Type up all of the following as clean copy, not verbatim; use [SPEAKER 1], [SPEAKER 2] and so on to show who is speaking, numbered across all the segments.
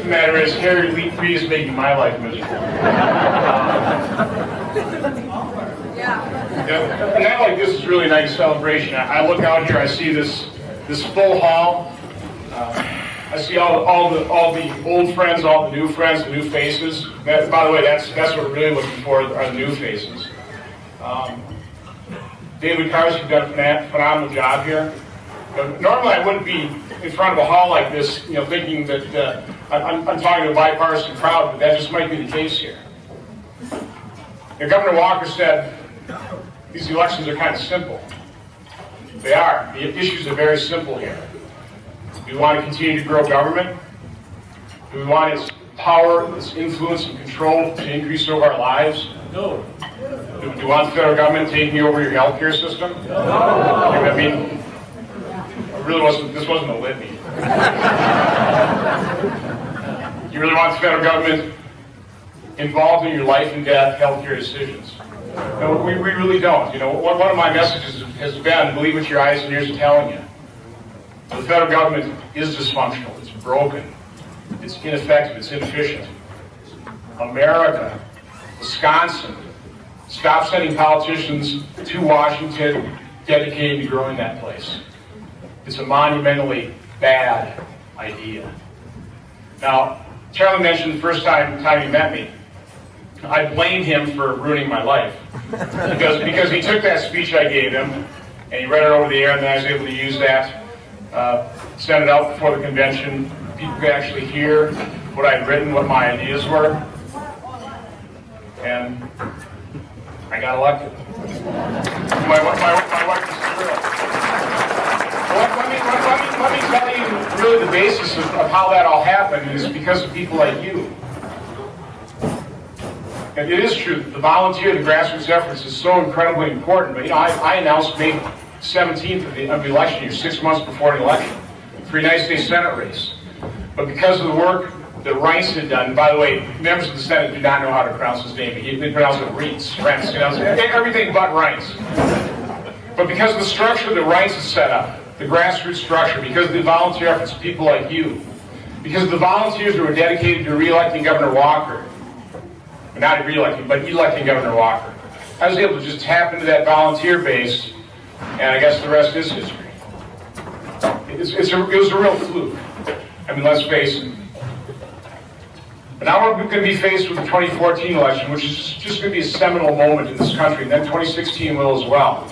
[SPEAKER 1] the matter is, Harry Reid is making my life miserable. A night like this is really a nice celebration. I look out here, I see this full hall. I see all the old friends, all the new friends, the new faces. By the way, that's what we're really looking for, are the new faces. David Carsey's done a phenomenal job here. Normally I wouldn't be in front of a hall like this, thinking that I'm talking to a bipartisan crowd, but that just might be the case here. Governor Walker said these elections are kind of simple. They are. The issues are very simple here. Do we want to continue to grow government? Do we want its power, its influence and control to increase over our lives? No. Do we want the federal government taking over your healthcare system? No. I mean, this wasn't a litany. You really want the federal government involved in your life and death healthcare decisions? No, we really don't. One of my messages has been, believe what your eyes and ears are telling you. The federal government is dysfunctional, it's broken, it's ineffective, it's inefficient. America, Wisconsin, stop sending politicians to Washington dedicated to growing that place. It's a monumentally bad idea. Now, Charlie mentioned the first time he met me, I blame him for ruining my life. Because he took that speech I gave him, and he read it over the air, and then I was able to use that, send it out before the convention. People could actually hear what I'd written, what my ideas were. And I got elected. My wife is thrilled. Let me tell you really the basis of how that all happened is because of people like you. And it is true, the volunteer, the grassroots efforts is so incredibly important, but I announced May 17th of the election year, 6 months before the election, for a United States Senate race. But because of the work that Reince had done, by the way, members of the Senate do not know how to pronounce his name. They pronounce it Reince, everything but Reince. But because of the structure that Reince has set up, the grassroots structure, because of the volunteer efforts of people like you, because of the volunteers who were dedicated to re-electing Governor Walker, not re-electing, but electing Governor Walker, I was able to just tap into that volunteer base, and I guess the rest is history. It was a real fluke. I mean, let's face it. But now we're going to be faced with the 2014 election, which is just going to be a seminal moment in this country, and then 2016 will as well.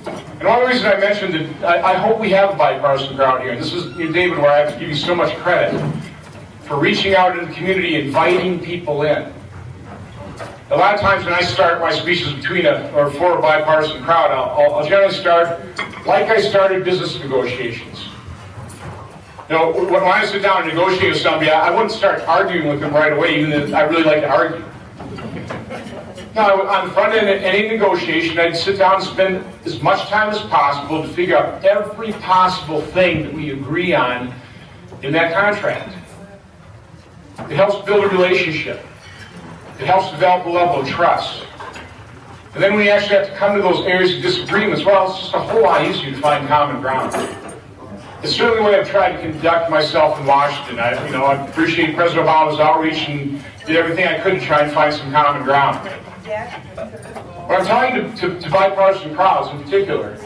[SPEAKER 1] And one of the reasons I mentioned that I hope we have a bipartisan crowd here, and this is, David, where I have to give you so much credit for reaching out into the community, inviting people in. A lot of times when I start my speeches for a bipartisan crowd, I'll generally start like I started business negotiations. When I sit down and negotiate with somebody, I wouldn't start arguing with them right away, even though I really like to argue. On the front end of any negotiation, I'd sit down and spend as much time as possible to figure out every possible thing that we agree on in that contract. It helps build a relationship. It helps develop a level of trust. And then when we actually have to come to those areas of disagreements, well, it's just a whole lot easier to find common ground. It's certainly the way I've tried to conduct myself in Washington. I appreciate President Obama's outreach and did everything I could to try and find some common ground. But I'm talking to bipartisan crowds in particular,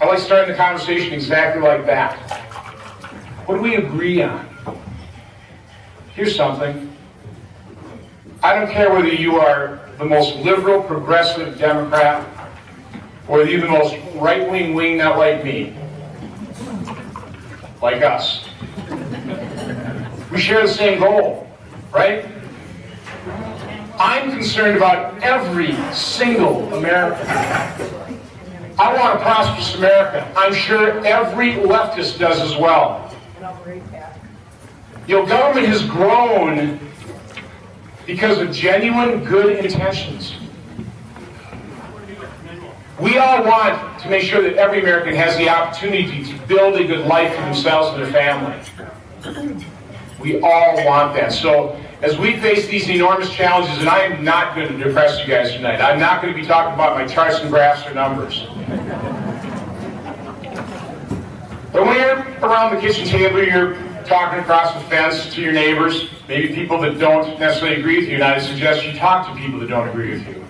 [SPEAKER 1] I like starting the conversation exactly like that. What do we agree on? Here's something. I don't care whether you are the most liberal, progressive Democrat, or you're the most right-wing wingnut like me, like us. We share the same goal, right? I'm concerned about every single American. I want a prosperous America. I'm sure every leftist does as well. Government has grown because of genuine good intentions. We all want to make sure that every American has the opportunity to build a good life for themselves and their family. We all want that. So as we face these enormous challenges, and I am not going to depress you guys tonight. I'm not going to be talking about my charts and graphs or numbers. But when you're around the kitchen table, you're talking across the fence to your neighbors, maybe people that don't necessarily agree with you, and I suggest you talk to people that don't agree with you.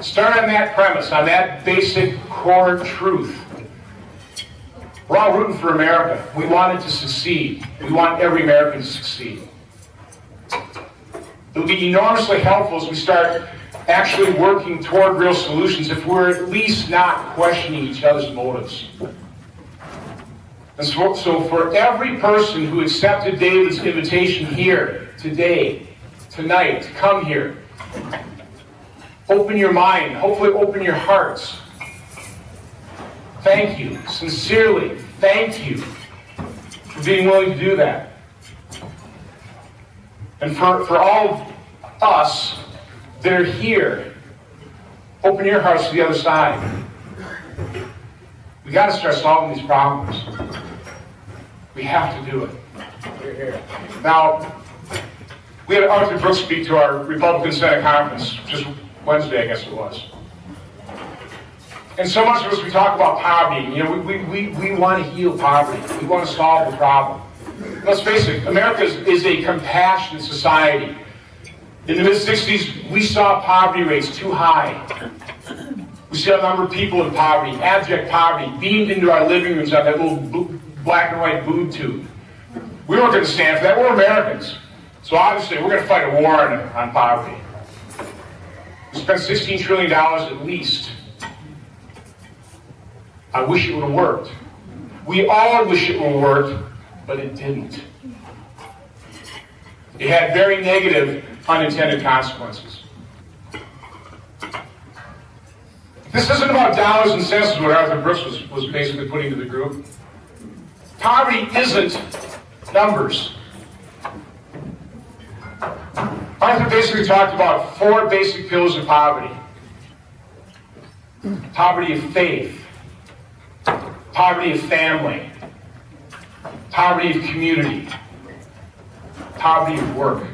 [SPEAKER 1] Start on that premise, on that basic core truth. We're all rooting for America. We want it to succeed. We want every American to succeed. It will be enormously helpful as we start actually working toward real solutions if we're at least not questioning each other's motives. And so for every person who accepted David's invitation here, today, tonight, to come here, open your mind, hopefully open your hearts. Thank you, sincerely, thank you for being willing to do that. And for all of us that are here, open your hearts to the other side. We got to start solving these problems. We have to do it. Now, we had Arthur Brooks speak to our Republican Senate conference just Wednesday, I guess it was. And so much of us, we talk about poverty. You know, we want to heal poverty. We want to solve the problem. Let's face it, America is a compassionate society. In the mid-'60s, we saw poverty rates too high. We see a number of people in poverty, abject poverty, beamed into our living rooms on that little black and white boob tube. We weren't going to stand for that. We're Americans. So obviously, we're going to fight a war on poverty. We spent $16 trillion at least. I wish it would have worked. We all wish it would have worked, but it didn't. It had very negative unintended consequences. This isn't about dollars and cents, is what Arthur Brooks was basically putting to the group. Poverty isn't numbers. Arthur basically talked about 4 basic pillars of poverty. Poverty of faith, poverty of family, poverty of community, poverty of work.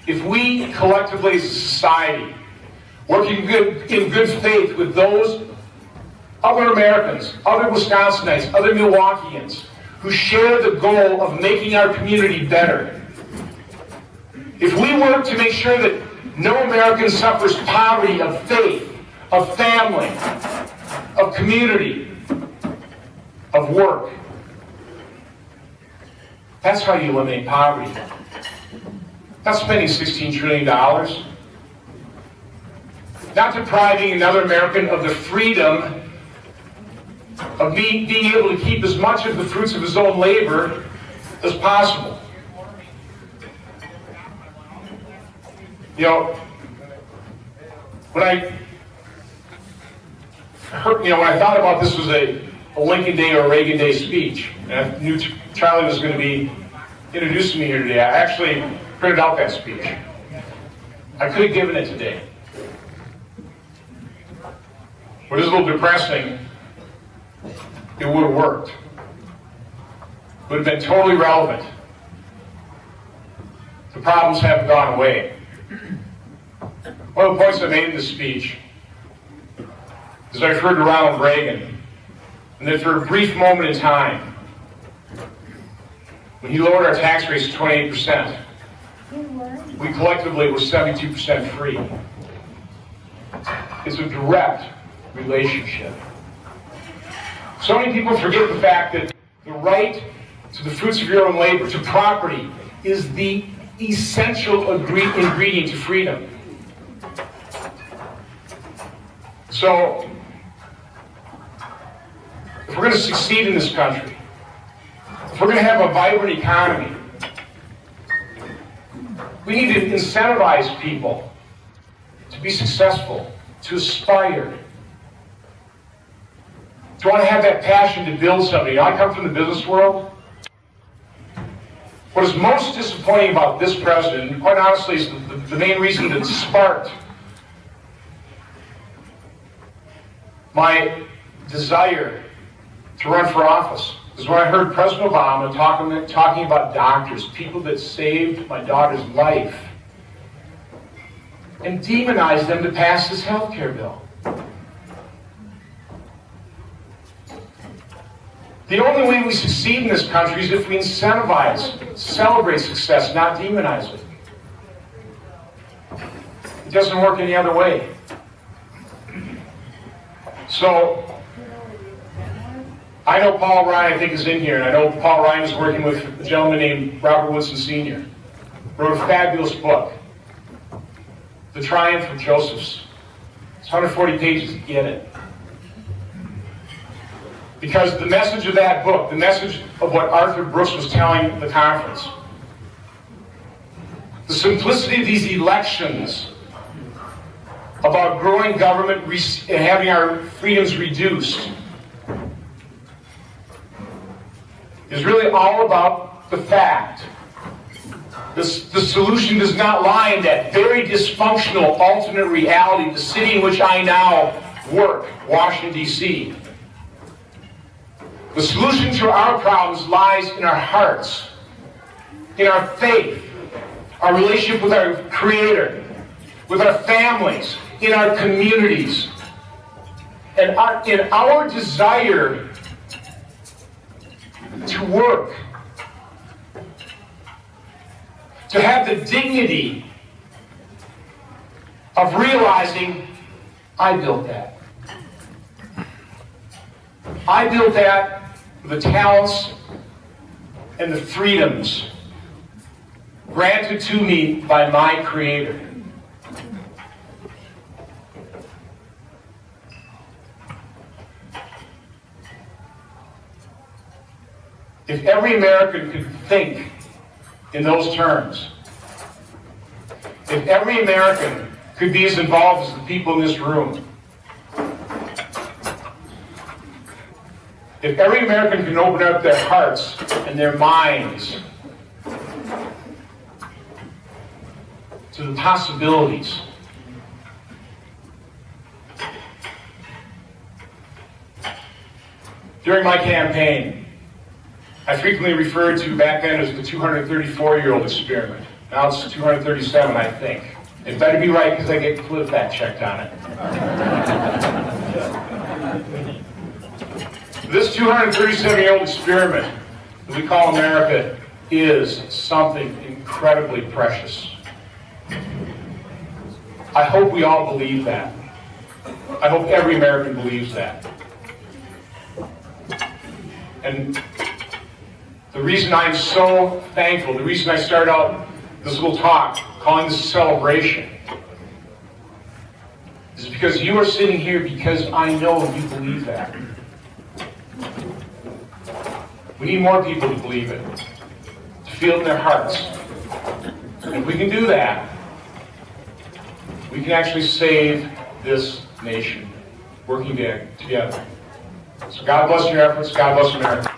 [SPEAKER 1] If we collectively as a society work in good faith with those other Americans, other Wisconsinites, other Milwaukeeans who share the goal of making our community better, if we work to make sure that no American suffers poverty of faith, of family, of community, of work, that's how you eliminate poverty. Not spending $16 trillion. Not depriving another American of the freedom of being able to keep as much of the fruits of his own labor as possible. You know, when I heard, when I thought about this was a Lincoln Day or a Reagan Day speech, and I knew Charlie was going to be introducing me here today, I actually printed out that speech. I could have given it today. But it's a little depressing. It would have worked. It would have been totally relevant. The problems haven't gone away. One of the points I made in this speech is I referred to Ronald Reagan, and that for a brief moment in time, when he lowered our tax rates to 28%, we collectively were 72% free. It's a direct relationship. So many people forget the fact that the right to the fruits of your own labor, to property, is the essential ingredient to freedom. So, if we're going to succeed in this country, if we're going to have a vibrant economy, we need to incentivize people to be successful, to aspire, to want to have that passion to build something. I come from the business world. What is most disappointing about this president, quite honestly, is the main reason that sparked my desire to run for office is when I heard President Obama talking about doctors, people that saved my daughter's life, and demonized them to pass this health care bill. The only way we succeed in this country is if we incentivize, celebrate success, not demonize it. It doesn't work any other way. So, I know Paul Ryan, I think, is in here, and I know Paul Ryan is working with a gentleman named Robert Woodson Sr. Wrote a fabulous book, The Triumph of Josephs. It's 140 pages, get it. Because the message of that book, the message of what Arthur Brooks was telling the conference, the simplicity of these elections about growing government and having our freedoms reduced is really all about the fact the solution does not lie in that very dysfunctional alternate reality, the city in which I now work, Washington, D.C. The solution to our problems lies in our hearts, in our faith, our relationship with our Creator, with our families, in our communities, and in our desire to work, to have the dignity of realizing, I built that. I built that with the talents and the freedoms granted to me by my Creator. If every American could think in those terms, if every American could be as involved as the people in this room, if every American can open up their hearts and their minds to the possibilities, during my campaign, I frequently referred to back then as the 234-year-old experiment. Now it's 237, I think. It better be right because I get clip fact checked on it. This 237-year-old experiment that we call America is something incredibly precious. I hope we all believe that. I hope every American believes that. And the reason I'm so thankful, the reason I started out this little talk, calling this a celebration, is because you are sitting here because I know you believe that. We need more people to believe it, to feel it in their hearts. And if we can do that, we can actually save this nation, working together. So God bless your efforts. God bless America.